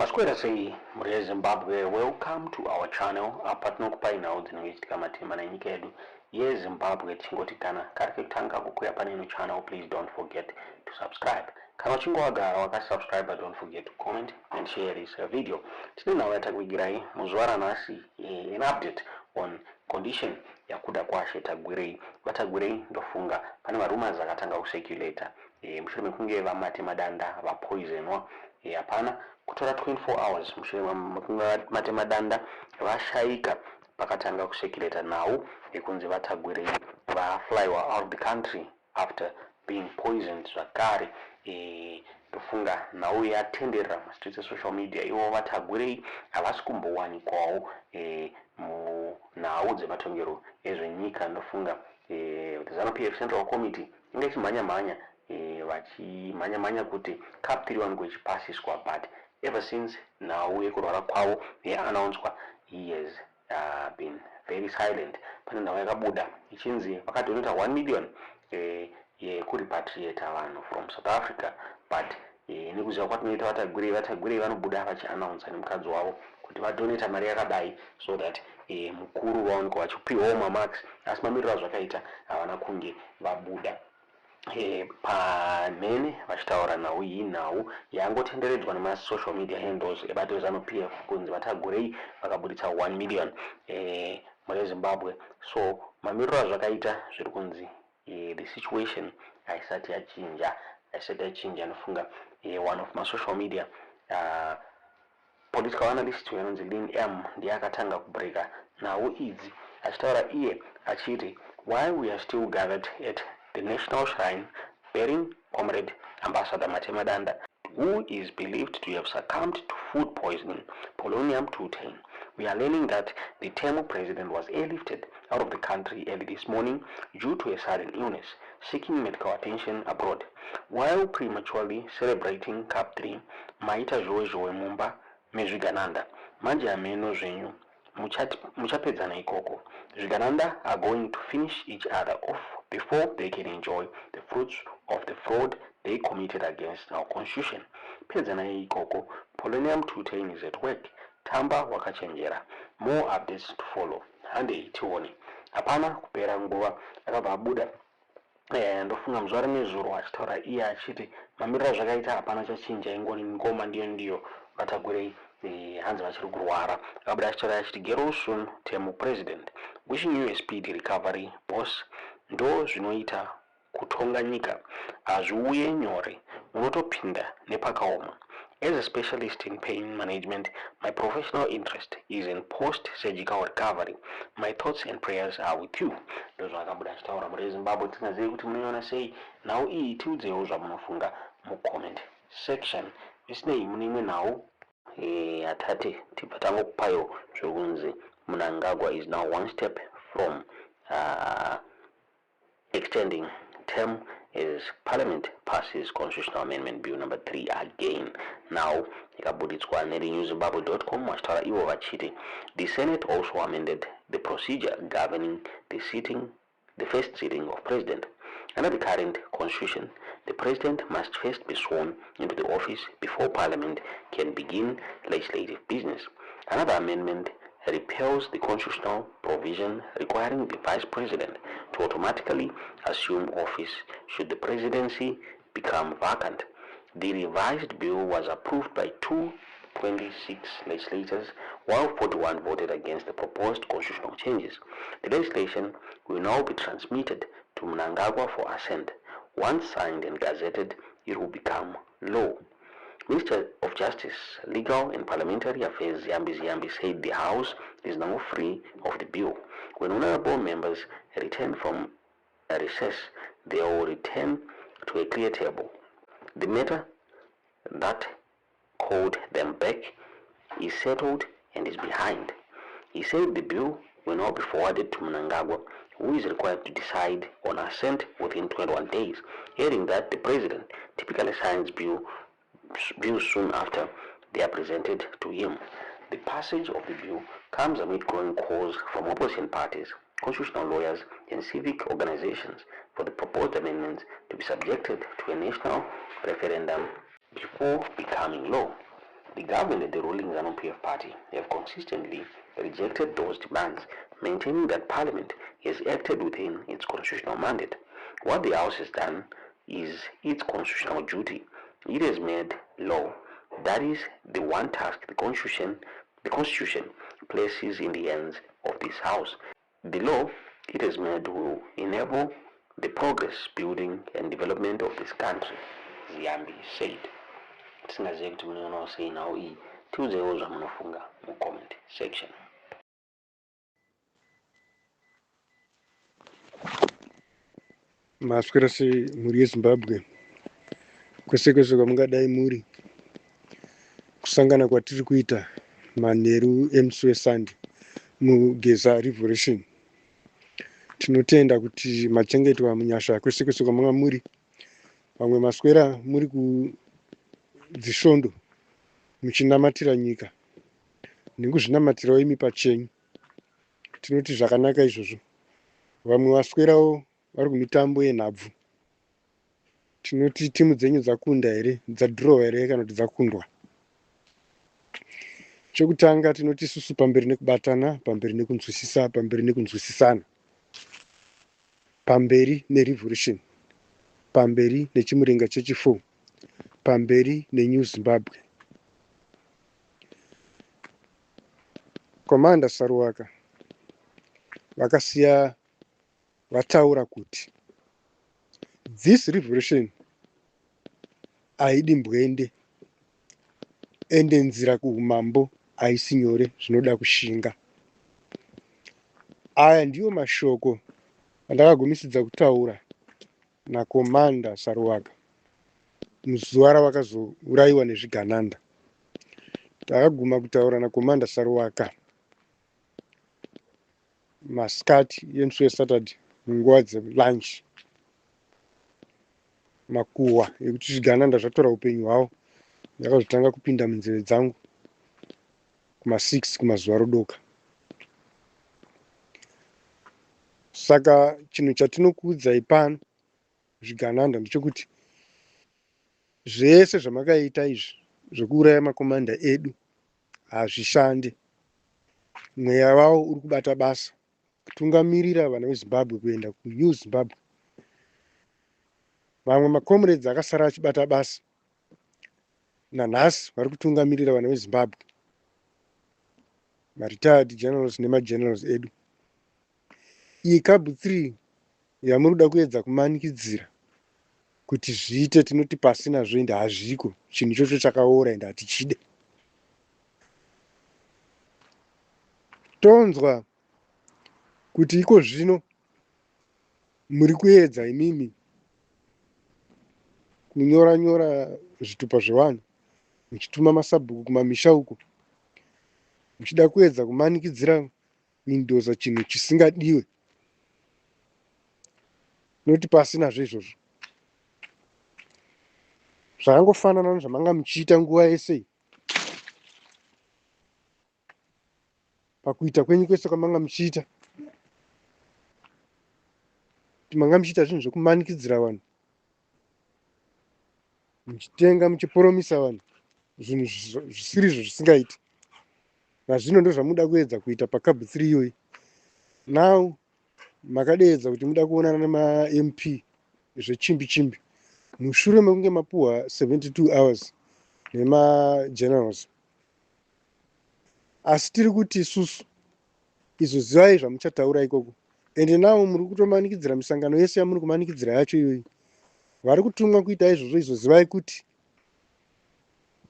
Maswera sei muri Zimbabwe, welcome to our channel. Apa tinokupai nhau dzinoitika matema nenyika yedu yeZimbabwe tichingoti kana kari kutanga kukwira pane ino channel, please don't forget to subscribe. Kana uchinge wagara wakasubscribe, don't forget to comment and share this video. Tine nhau yatakuigirai muzuva ranhasi an update on condition yakuda kwaShe Tagwirei. Vatagwirei ndofunga pane marumors akatanga kucirculate mushure mekunge vamate madanda vapoisonwa. Hapana kutora 24 hours mushure mekunge vamate madanda vashaika pakatanga kucirculate nhau yekunzi Vatagwirei vaflywa out of the country after being poisoned zvakare. Ndofunga nhau yatenderera mastreets esocial media. Ivo Vatagwirei havasi kumbowanikwawo munhau dzematongero ezvenyika. Ndofunga the ZANU-PF Central Committee inge ichimhanya-mhanya vachimhanya-mhanya kuti CAP 3 wanenge ichipasiswa, but ever since nhau yekurwara kwavo yaanaunswa, he has been very silent. Pane nhau yakabuda ichinzi vakadonata 1 million yekurepatriata vanhu from South Africa, but nekuziva kwatinoita Vatagwirei vanobuda vachianaunsa nemukadzi wavo kuti vadonata mari yakadai so that mukuru vaonekwa vachipiwawo mamarks, asi mamiriro azvakaita havana kunge vabuda. Panene vachitaura nhau iyi nhau yangotenderedzwa nemasocial media handles ebato reZANU-PF kunzi Vatagwirei vakabuditsa 1 million muri Zimbabwe. So mamiriro azvakaita zviri kunzi the situation haisati yachinja. Ndofunga one of masocial media political analyst yanonzi Lynn M ndiye akatanga kubreka nhau idzi achitaura iye achiti, while we are still gathered at the national shrine bearing Comrade Ambassador Matema Danda, who is believed to have succumbed to food poisoning, polonium-210, we are learning that the Temu president was airlifted out of the country early this morning due to a sudden illness, seeking medical attention abroad. While prematurely celebrating CAP 3, maita zhowe mumba mezvigananda, manje hameno zvenyu muchapedzana ikoko. Zvigananda are going to finish each other off before they can enjoy the fruits of the fraud they committed against our constitution. Pedzana ikoko, polonium-210 is at work. Tamba wakachenjera. More updates to follow. Hande tione. Hapana kupera nguva akabva abuda. Ndofunga muzuva rimwezuro achitaura iye achiti mamiriro zvakaita hapana chachinja, ingoni ngoma ndiyo Vatagwirei hanzi vachiri kurwara. Akabuda achitaura achiti, get well soon Temu president, wishing you a speedy recovery boss. Ndo zvinoita kutonga nyika, hazviuye nyore, unotopinda nepakaoma. As a specialist in pain management, my professional interest is in post-surgical recovery. My thoughts and prayers are with you. Ndozvo akabuda achitaura muri Zimbabwe. Tingazivi kuti munoiona sei nhau iyi. Tiudzewo zvamunofunga mucomment section. Zvisinei mune imwe nhau atate tibva tangokupayo zvokunzi Mnangagwa is now one step from extending term as Parliament passes Constitutional Amendment Bill number 3 again. Now, ikabuditswa nerenewzimbabwe.com vachitaura ivo vachiti, the Senate also amended the procedure governing the first sitting of President. Under the current Constitution, the President must first be sworn into the office before Parliament can begin legislative business. Another amendment repeals the constitutional provision requiring the Vice President to automatically assume office should the presidency become vacant. The revised bill was approved by 226 legislators, while 41 voted against the proposed constitutional changes. The legislation will now be transmitted to Mnangagwa for assent. Once signed and gazetted, it will become law. Minister of Justice, Legal and Parliamentary Affairs Ziyambi said the House is now free of the bill. When honorable members return from a recess, they will return to a clear table. The matter that called them back is settled and is behind. He said the bill will now be forwarded to Mnangagwa, who is required to decide on assent within 21 days, adding that the President typically signs bills soon after they are presented to him. The passage of the bill comes amid growing calls from opposition parties, constitutional lawyers, and civic organizations for the proposed amendments to be subjected to a national referendum before becoming law. The government and the ruling ZANU-PF party have consistently rejected those demands, maintaining that Parliament has acted within its constitutional mandate. What the House has done is its constitutional duty. It has made law. That is the one task the Constitution places in the hands of this House. The law it has made will enable the progress, building, and development of this country, Ziyambi said. Tisingazive kuti munoona sei nawo iyi tiudzewo zvamunofunga mucomment section. Maswera sei mhuri yeZimbabwe, kwese kwese kwamungadai muri, kusangana kwatiri kuita manheru emusi weSunday mugeza Revolution. Tinotenda kuti machengetwa munyasha kwese kwese kwamanga muri. Vamwe maswera muri kudzisvondo muchinamatira nyika nekuzvinamatirawo imi pachenyu. Tinoti zvakanaka izvozvo. Vamwe vaswerawo vari kumitambo yenhabvu. Tinoti timu dzenyu dzakunda here, dzadhirowa here kana kuti dzakundwa. Chokutanga tinoti isusu pamberi nekubatana, pamberi nekunzwisisa, pamberi nekunzwisisana, pamberi neRevolution, pamberi nechimuringa chechi4, pamberi neNew Zimbabwe. Komanda Saruwaka vakasiya vataura kuti this revolution haidi mbwende ende nzira kuumambo haisi nyore, zvinoda kushinga. Aya ndiwo mashoko andakagumisidza kutaura nakomanda Saruwaka muzuva ravakazourayiwa nezvigananda. Takaguma kutaura nakomanda Saruwaka masikati yemusi weSaturday munguva dzelunch, makuhwa ekuti zvigananda zvatora upenyu hwavo ndakazotanga kupinda munzeve dzangu kuma6 kumazuva rodoka. Saka chinhu chatinokuudzai pano zvigananda ndechekuti zvese zvamakaita izvi zvekuuraya makomanda edu hazvishande. Mweya wavo uri kubata basa kutungamirira vana veZimbabwe kuenda kuNew Zimbabwe. Vamwe makomrades akasara achibata basa nanhasi vari kutungamirira vana veZimbabwe, maretired generals nemagenerals edu. Iyi kabhu 3 yamuri kuda kuedza kumanikidzira kuti zviite, tinoti pasina zvoenda hazviko. Chinhu ichocho chakaora ende hatichide. Tonzwa kuti iko zvino muri kuedza imimi kunyora nyora zvitupa zvevanhu, muchituma masabhuku kumamisha uko, muchida kuedza kumanikidzira kuindoza chinhu chisingadiwe. Noti pasina zvezvozvo zvakangofanana nezvamanga muchiita nguva yese pakuita kwenyu kwese kwamanga muchiita. Manga muchiita zvinhu zvokumanikidzira vanhu, muchitenga muchiporomisa vanhu zvinhu zvisirizvo zvisingaiti. Nazvino ndo zvamuda kuedza kuita pakabhu 3 iyoyi. Now makadeedza kuti muda kuonana nemaMP zvechimbi chimbi mushure mekunge mapuhwa 72 hours nemagenerals. Asi tiri kuti isusu izvo zivai zvamuchataura ikoko, ende navo muri kutomanikidzira misangano yese yamuri kumanikidzira yacho iyoyi. Vari kutumwa kuita izvozvo izvo zivai kuti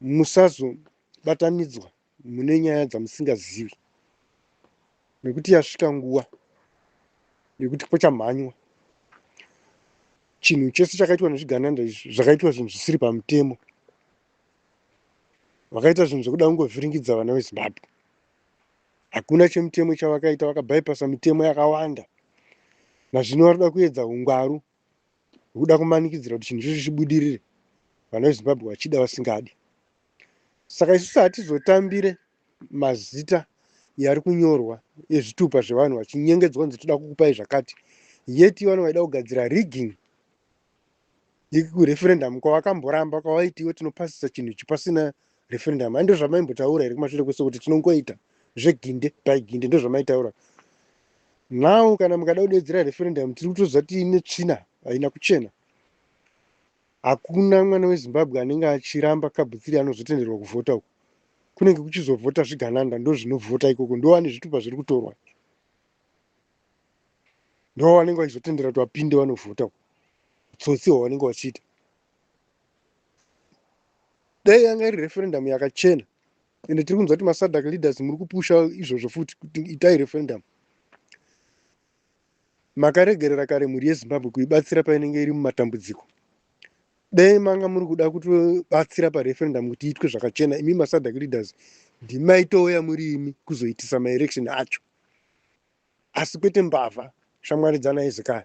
musazobatanidzwa mune nyaya dzamusingazivi, nekuti yasvika nguva yekuti pochamhanywa. Chinhu chese chakaitwa nezvigananda izvi zvakaitwa zvinhu zvisiri pamutemo. Vakaita zvinhu zvekuda kungovhiringidza vana veZimbabwe. Hakuna chemutemo chavakaita, vakabypassa mitemo yakawanda. Nazvino vari kuda kuedza ungwaru hwekuda kumanikidzira kuti chinhu ichocho chibudirire, vana veZimbabwe vachida vasingadi. Saka isusu hatizotambire mazita yari kunyorwa ezvitupa zvevanhu vachinyengedzwa kunzi toda kukupai zvakati, yeti vanhu vaida kugadzira rigging yekureferendum kwavakamboramba kwavaitiwo tinopasisa chinhu ichi pasina referendum. Ando zvamaimbotaura here kumashure kwese kuti tinongoita zveginde paiginde, ndo zvamaitaura. Now kana mukada kudedzera referendum tiri kutoziva kuti ine tsvina haina kuchena. Hakuna mwana weZimbabwe anenge achiramba kabhutsiri anozotenderwa kuvhota uko. Kunenge kuchizovhota zvigananda, ndo zvinovhota ikoko, ndo vane zvitupa zviri kutorwa, ndo vanenge vachizotendera kuti vapinde vanovhota uko. Tsotsi hwavanenge vachiita. Dai yanga iri referendum yakachena, ende tiri kunzwa kuti maSADC leaders muri kupusha izvozvo futi kuti itai referendum. Makaregerera kare mhuri yeZimbabwe kuibatsira painenge iri mumatambudziko. Dai manga muri kuda kutobatsira pareferendum kuti iitwe zvakachena, imi maSADC leaders ndimaitouya muri imi kuzoitisa maelection acho. Asi kwete mbavha shamwari dzana Hezekiah.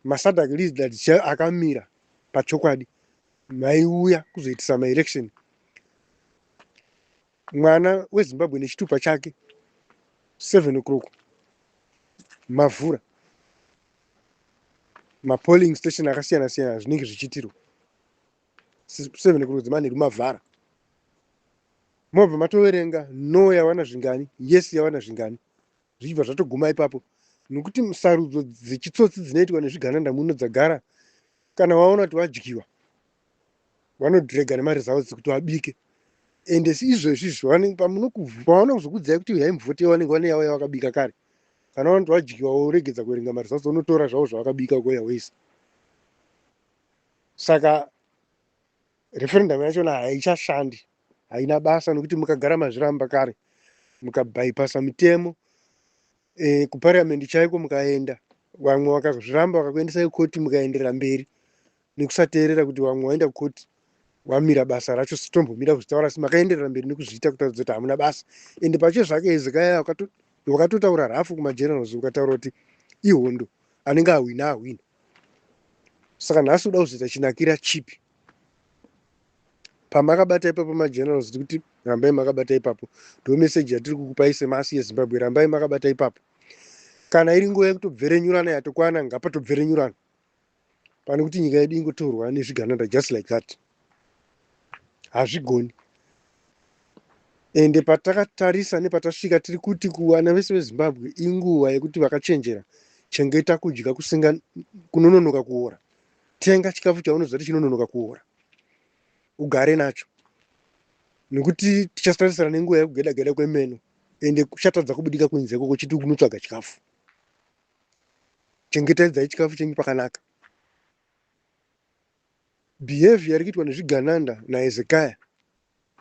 MaSADC leaders akamira pachokwadi, maiuya kuzoitisa maelection. Mwana weZimbabwe nechitupa chake 7 o'clock mavhura mapolling station akasiyana siyana zvinenge zvichiitirwa 7 o'clock dzimane rumavhara. Mobva matoverenga no yawana zvingani, yes yawana zvingani, zvichibva zvatoguma ipapo. Nokuti sarudzo dzechitsotsi dzinoitwa nezvigananda muno dzagara, kana waona kuti wadyiwa vanodhirega nemari dzavo kuti wabike. Ende izvezvi pamunokuvaona kuzokudzai kuti haimvote vanenge vane yavo yavakabika kare. Kana waona kuti wadyiwa woregedza kuverenga mari dzavo unotora zvavo zvavakabika uko yawaisa. Saka referendum yachona haichashandi, haina basa, nokuti mukagara mazviramba kare, mukabhaipasa mitemo, kuparliament chaiko mukaenda, vamwe vakazviramba vakakuendesai koti mukaenderera mberi nekusateerera kuti vamwe vaenda kukoti wamira basa racho sitombomira kuzvitaura, asi makaenderera mberi nekuzviita kutaridza kuti hamuna basa. Ende pacho zvake Hezekiah wakatotaura rafu kumagenerals ukataura kuti ihondo anenge ahwina. Saka nhasi uda kuzoita chinakira chipi? Pamakabata ipapo magenerals kuti rambai makabata ipapo, ndo meseji yatiri kukupai semasi yeZimbabwe, rambai makabata ipapo. Kana iri nguva yekutobverenyurana yatokwana, ngapatobverenyurana, pane kuti nyika yedu ingotorwa nezvigananda just like that. Hazvigoni. Ende patakatarisa nepatasvika tiri kuti kuvana vese veZimbabwe inguva yekuti vakachenjera, chengeta kudya kunononoka kuora. Tenga chikafu chaunoziva kuti chinononoka kuora, ugare nacho, nekuti tichatarisana nenguva yekugeda geda kwemeno, ende kuchatadza kubudika kunze koko chiti kunotsvaga chikafu. Chengetedzai chikafu chenyu pakanaka. Behavior iri kuitwa nezvigananda naHezekiah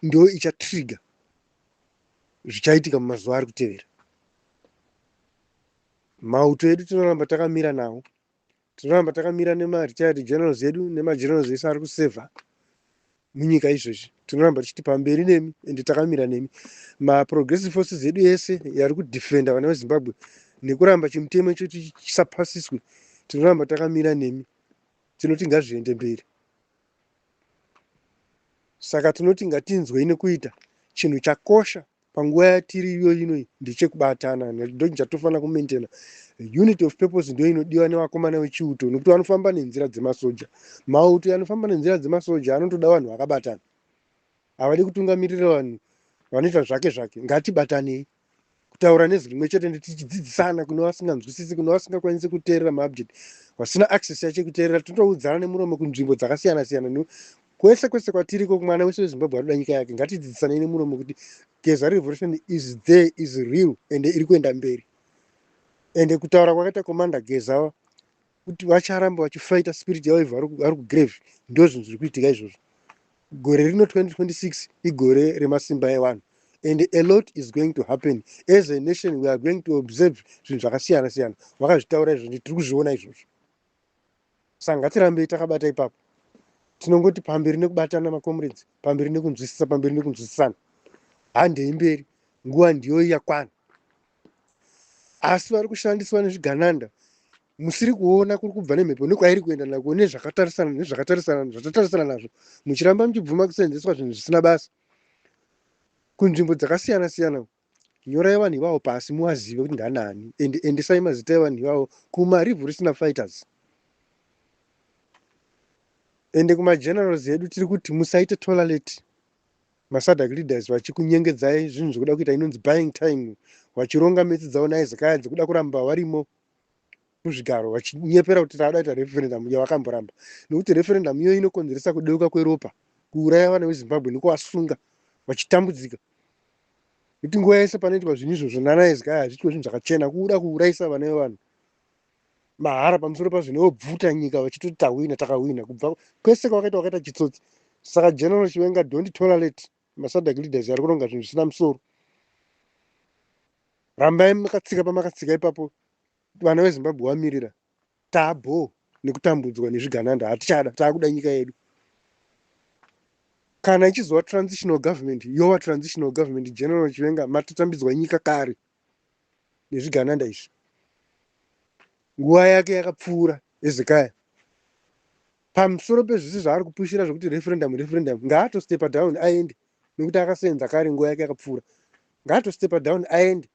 ndio ichatriga zvichaitika mumazuva ari kutevera. Mauto edu tinoramba takamira nawo, tinoramba takamira nemaretired generals edu nemagenerals ese ari kusevha munyika izvezvi, tinoramba tichiti pamberi nemi, ende takamira nemi. Maprogressive forces edu ese yari kudhifenda vana veZimbabwe nekuramba chimutemo icho chisapasiswe, tinoramba takamira nemi, tinoti ngazviende mberi. Saka tinoti ngatinzwei nekuita chinhu chakosha panguva yatiriyo ino ndechekubatana, ndo chatofana kumaintaina. Unity of purpose ndio inodiwa nevakomana vechiuto, nokuti vanofamba nenzira dzemasoja. Mauto anofamba nenzira dzemasoja anotoda vanhu vakabatana, havadi kutungamirira vanhu vanoita zvake zvake. Ngatibatanei kutaura nezwi rimwe chete, tichidzidzisana kune vasinganzwisisi, kune vasingakwanisi kuteerera maabject, vasina access yacho kuteerera. Totoudzana nemuromo kunzvimbo dzakasiyana siyana. Kwese kwese kwatiriko, mwana wese weZimbabwe anoda nyika yake. Ngatidzidzisane nemuromo kuti Geza revolution is there, is real, ende iri kuenda mberi. Ende kutaura kwakaita komanda Geza kuti vacharamba vachifaita spirit yavo vari kugrave, ndo zvinhu zviri kuitika izvozvo. Gore rino 2026 igore remasimba evanhu, and a lot is going to happen. As a nation we are going to observe zvinhu zvakasiyana siyana. Vakazvitaura izvozvo, tiri kuzviona izvozvo. Saka ngatirambei takabata ipapo. Tinongoti pamberi nekubatana makomrades, pamberi nekunzwisisa, pamberi nekunzwisisana. Handei mberi, nguva ndiyo yakwana. Asi vari kushandiswa nezvigananda, musiri kuona kuri kubva nemhepo nekwairi kuenda nako, nezvatatarisana nazvo, muchiramba muchibvuma kusenzeswa zvinhu zvisina basa kunzvimbo dzakasiyana siyana. Nyorai vanhu ivavo pasi muvazive kuti ndanani, endesai mazita evanhu ivavo kumarevolutionary fighters. Ende kumagenerals edu tiri kuti musaite tolerate masadhak leaders vachikunyengedzai zvinhu zvekuda kuita inonzi buying time, vachironga metsi dzavo naisrael dzekuda kuramba varimo kuzvigaro vachinyepera kuti taada kuita referendum yavakamboramba, nekuti referendum iyo inokonzeresa kudeuka kweropa, kuuraya vana vezimbabwe nekuvasunga vachitambudzika. Kuti nguva yese panoitwa zvinhu izvozvo nana Hezekiah hazvitwe zvinhu zvakachena, kuda kuurayisa vana vevanhu mahara pamusoro pazvino vobvuta nyika vachitoti tahwina takahwina kubva kwese kwavakaita chitsotsi. Saka General Chiwenga, don't tolerate masadhak leaders ari kuronga zvinhu zvisina musoro. Rambai makatsika pamakatsika ipapo, vana vezimbabwe vamirira. Taabho nekutambudzwa nezvigananda, hatichada, taakuda nyika yedu. Kana ichizova transitional government, yova transitional government, General Chiwenga, matotambidzwa nyika kare nezvigananda izvi. Nguva yake yakapfuura Hezekiah. Pamusoro pezvisi zvaari kupushira zvokuti referendum, ngaatostepa down aende, nekuti akasenza kare nguva yake yakapfuura. Ngaatostepa down aende.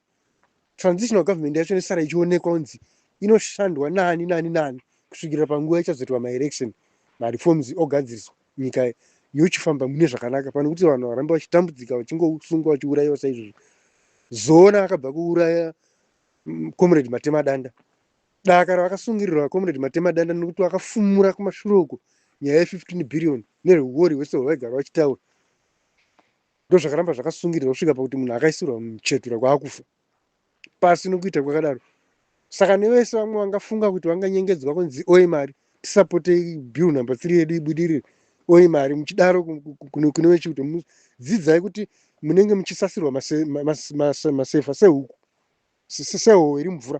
Transitional government yacho inosara ichionekwa kunzi inoshandwa nani kusvikira panguva ichazoitwa maelection, mareforms ogadziriswa, nyika yochifamba mune zvakanaka, pano kuti vanhu varamba vachitambudzika vachingosungwa vachiurayiwa saizvozvo. Zona akabva kuuraya comrade Matema Danda. Dakara vakasungirirwa comrade Matema Danda nokuti vakafumura kumashure uko nyaya ye15 billion nerwori rwese rwavaigara vachitaura. Ndozvakaramba zvakasungirirwa kusvika pakuti munhu akaisirwa muchetura kwaakufa pasi nokuita kwakadaro. Saka nevese vamwe vangafunga kuti vanganyengedzwa kunzi oye mari tisapotei bill number 3 yedu ibudirire, oye mari muchidaro kune vechikuti dzidzai kuti munenge muchisasirwa masefa sehuku sehowe iri mvura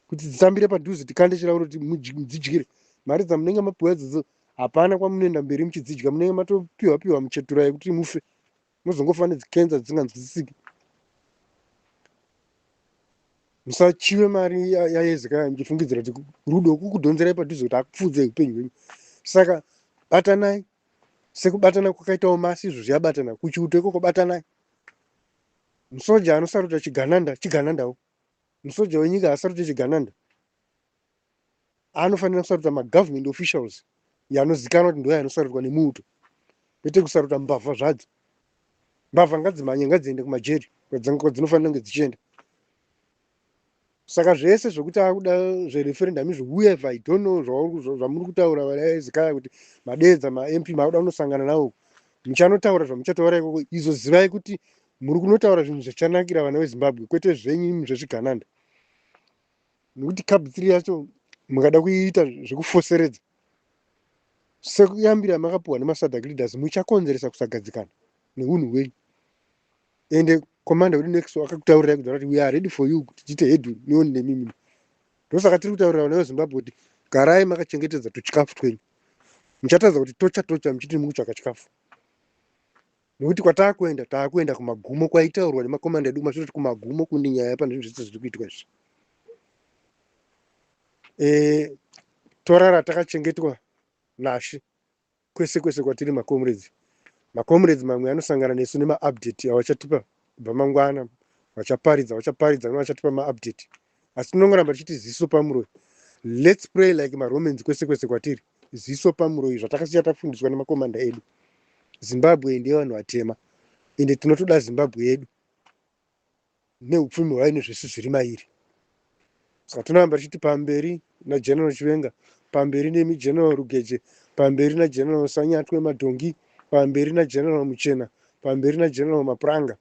kuti dzitambire padhuze tikande chirauro kuti mudzidyire. Mari dzamunenge mapiwa idzodzo hapana kwamunoenda mberi muchidzidya, munenge matopiwa muchetura yekuti mufe, mozongofa nedzikenza dzisinganzwisisiki. Musachiwe mari yaHezekiah muchifungidzira kuti rudo kukudhonzerai padhuze kuti akupfudzei upenyu hwenyu. Saka batanai, sekubatana kwakaitawo masi izvo zvabatana, kuchiuto ikoko batanai. Musoja anosaruta chiganandawo. Musoja wenyika asarute chigananda. Anofanira kusaruta magovernment officials yanozikanwa kuti ndo yanosarutwa nemuuto, kwete kusaruta mbavha zvadzo. Mbavha ngadzimanye, ngadziende kumajeri kwadzinofanira kunge dzichienda. Saka zvese zvokuti akuda zvereferendum izvo, whoever I don't know zvamuri kutaura vana Hezekiah kuti madedza ma-MP maakuda kunosangana nawo, muchanotaura zvamuchataura ikoko, izozivai kuti muri kunotaura zvinhu zvichanakira vana veZimbabwe, kwete zvenyu zvezvigananda. Nokuti CAB 3 yacho mukada kuiita zvekufoseredza, sekuyambira makapuwa nemasadhak leaders, muchakonzeresa kusagadzikana neunhu hwenyu. Ende komanda wedu next akakutaurirai kuti we are ready for you kuti tiite head nioni nemimi. Ndosaka tiri kutaurira vana veZimbabwe kuti garai makachengetedza tuchikafu twenyu. Muchatadza kuti tocha muchiti mukutsvaka chikafu. Nokuti taakuenda kumagumo kwaitaurwa nemakomanda edu kumashoti kumagumo kune nyaya pane zvinhu zvese zviri kuitwa izvi. Torara takachengetwa naShe kwese kwatiri makomrades. Makomrades mamwe anosangana nesu nemaupdate avachatipa kubva mangwana, vachaparidza vachatipa maupdate. Asi tinongoramba tichiti ziso pamuroyo. Let's pray like maRomans kwese kwatiri. Ziso pamuroyo zvatakasiya tafundiswa nemakomanda edu. Zimbabwe ndiye vanhu vatema, ende tinotoda Zimbabwe yedu neupfumi hwayo nezvese zviri mairi. Saka tinoramba tichiti pamberi naGeneral Chiwenga, pamberi nemiGeneral Rugeje, pamberi naGeneral Sanyatwe Madhongi, pamberi naGeneral Muchena, pamberi naGeneral Mapranga,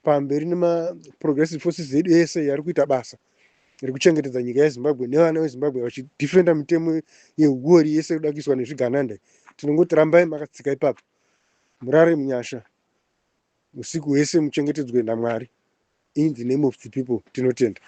pamberi nemaProgressive Forces edu ese yari kuita basa rekuchengetedza nyika yeZimbabwe nevana veZimbabwe vachidhifenda mitemo yehuori yese kuda kuiswa nezvigananda. Tinongoti rambai makatsika ipapo, murare munyasha, usiku hwese muchengetedzwe naMwari. In the name of the people tinotenda.